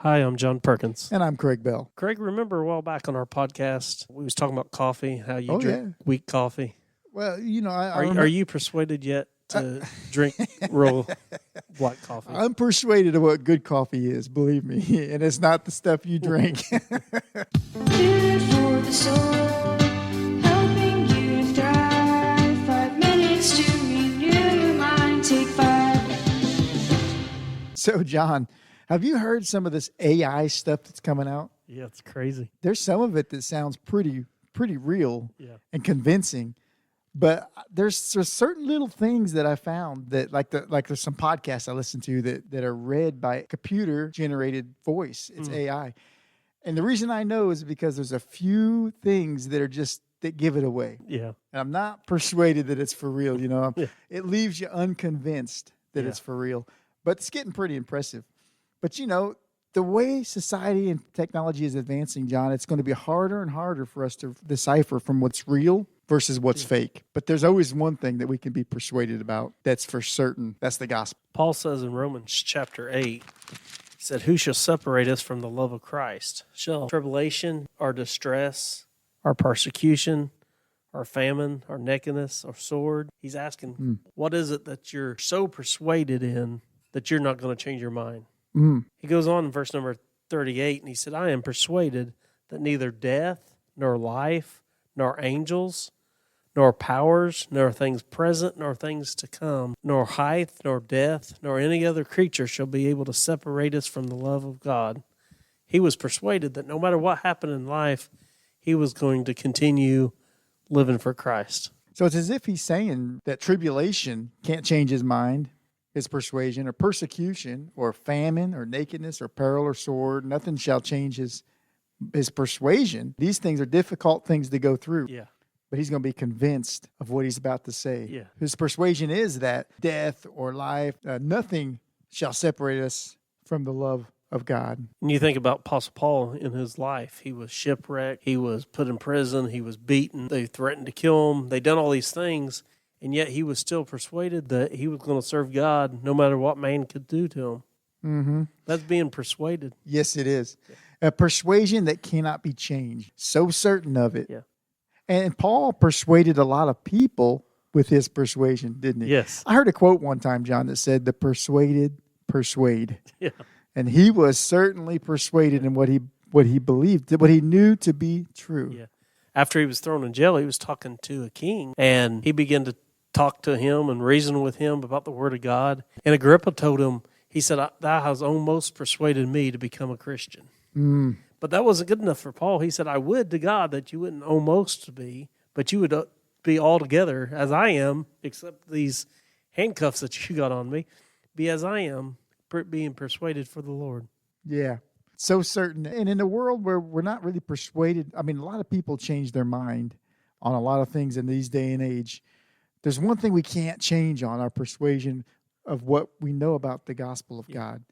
Hi, I'm John Perkins. And I'm Craig Bell. Craig, remember a while back on our podcast, we was talking about coffee, how you drink weak coffee. Well, Are you persuaded yet to drink real black coffee? I'm persuaded of what good coffee is, believe me. And it's not the stuff you drink. Good for the soul, helping you to thrive. 5 minutes to renew your mind. Take 5. So, John, have you heard some of this AI stuff that's coming out? Yeah, it's crazy. There's some of it that sounds pretty real and convincing. But there's certain little things that I found that like there's some podcasts I listen to that are read by computer generated voice. It's AI. And the reason I know is because there's a few things that give it away. Yeah. And I'm not persuaded that it's for real, It leaves you unconvinced that it's for real. But it's getting pretty impressive. But the way society and technology is advancing, John, it's going to be harder and harder for us to decipher from what's real versus what's fake. But there's always one thing that we can be persuaded about that's for certain. That's the gospel. Paul says in Romans chapter 8, he said, "Who shall separate us from the love of Christ? Shall tribulation or distress or persecution or famine or nakedness or sword?" He's asking, what is it that you're so persuaded in that you're not going to change your mind? He goes on in verse number 38, and he said, "I am persuaded that neither death, nor life, nor angels, nor powers, nor things present, nor things to come, nor height, nor depth, nor any other creature shall be able to separate us from the love of God." He was persuaded that no matter what happened in life, he was going to continue living for Christ. So it's as if he's saying that tribulation can't change his mind, his persuasion, or persecution, or famine, or nakedness, or peril, or sword. Nothing shall change his persuasion. These things are difficult things to go through. Yeah. But he's going to be convinced of what he's about to say. Yeah. His persuasion is that death or life, nothing shall separate us from the love of God. When you think about Apostle Paul in his life, he was shipwrecked, he was put in prison, he was beaten, they threatened to kill him, they done all these things. And yet he was still persuaded that he was going to serve God no matter what man could do to him. Mm-hmm. That's being persuaded. Yes, it is. A persuasion that cannot be changed. So certain of it. Yeah. And Paul persuaded a lot of people with his persuasion, didn't he? Yes. I heard a quote one time, John, that said, "The persuaded persuade." Yeah. And he was certainly persuaded in what he believed, what he knew to be true. Yeah. After he was thrown in jail, he was talking to a king, and he began to talk to him and reason with him about the Word of God. And Agrippa told him, he said, "Thou hast almost persuaded me to become a Christian." But that wasn't good enough for Paul. He said, "I would to God that you wouldn't almost be, but you would be altogether as I am, except these handcuffs that you got on me, be as I am, being persuaded for the Lord." Yeah. So certain. And in a world where we're not really persuaded, a lot of people change their mind on a lot of things in these day and age. There's one thing we can't change on our persuasion of what we know about the gospel of God.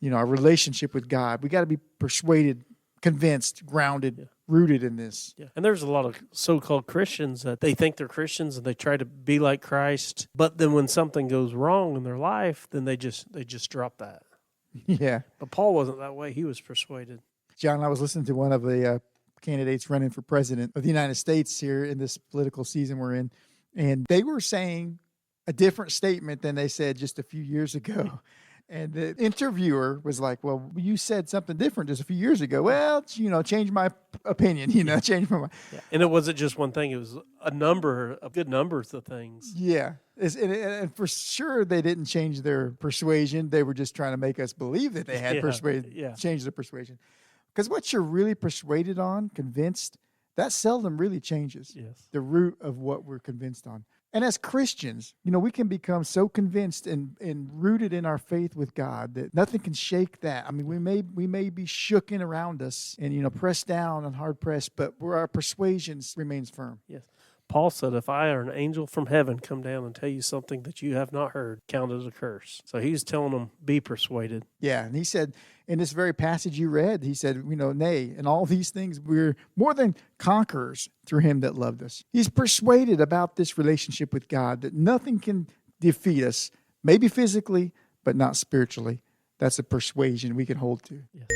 Our relationship with God. We got to be persuaded, convinced, grounded, rooted in this. Yeah. And there's a lot of so-called Christians that they think they're Christians and they try to be like Christ. But then when something goes wrong in their life, then they just drop that. Yeah. But Paul wasn't that way. He was persuaded. John, I was listening to one of the candidates running for president of the United States here in this political season we're in, and they were saying a different statement than they said just a few years ago. And the interviewer was like, "Well, you said something different just a few years ago." "Well, change my opinion, change my mind." Yeah. And it wasn't just one thing. It was a good numbers of things. Yeah. And for sure, they didn't change their persuasion. They were just trying to make us believe that they had changed their persuasion. Because what you're really persuaded on, convinced, that seldom really changes. Yes. The root of what we're convinced on. And as Christians, we can become so convinced and rooted in our faith with God that nothing can shake that. We may be shooken around us and, pressed down and hard pressed, but where our persuasion remains firm. Yes. Paul said, "If I or an angel from heaven come down and tell you something that you have not heard, count it a curse." So he was telling them, be persuaded. Yeah, and he said, in this very passage you read, he said, "Nay, in all these things we're more than conquerors through him that loved us." He's persuaded about this relationship with God, that nothing can defeat us, maybe physically, but not spiritually. That's a persuasion we can hold to. Yes.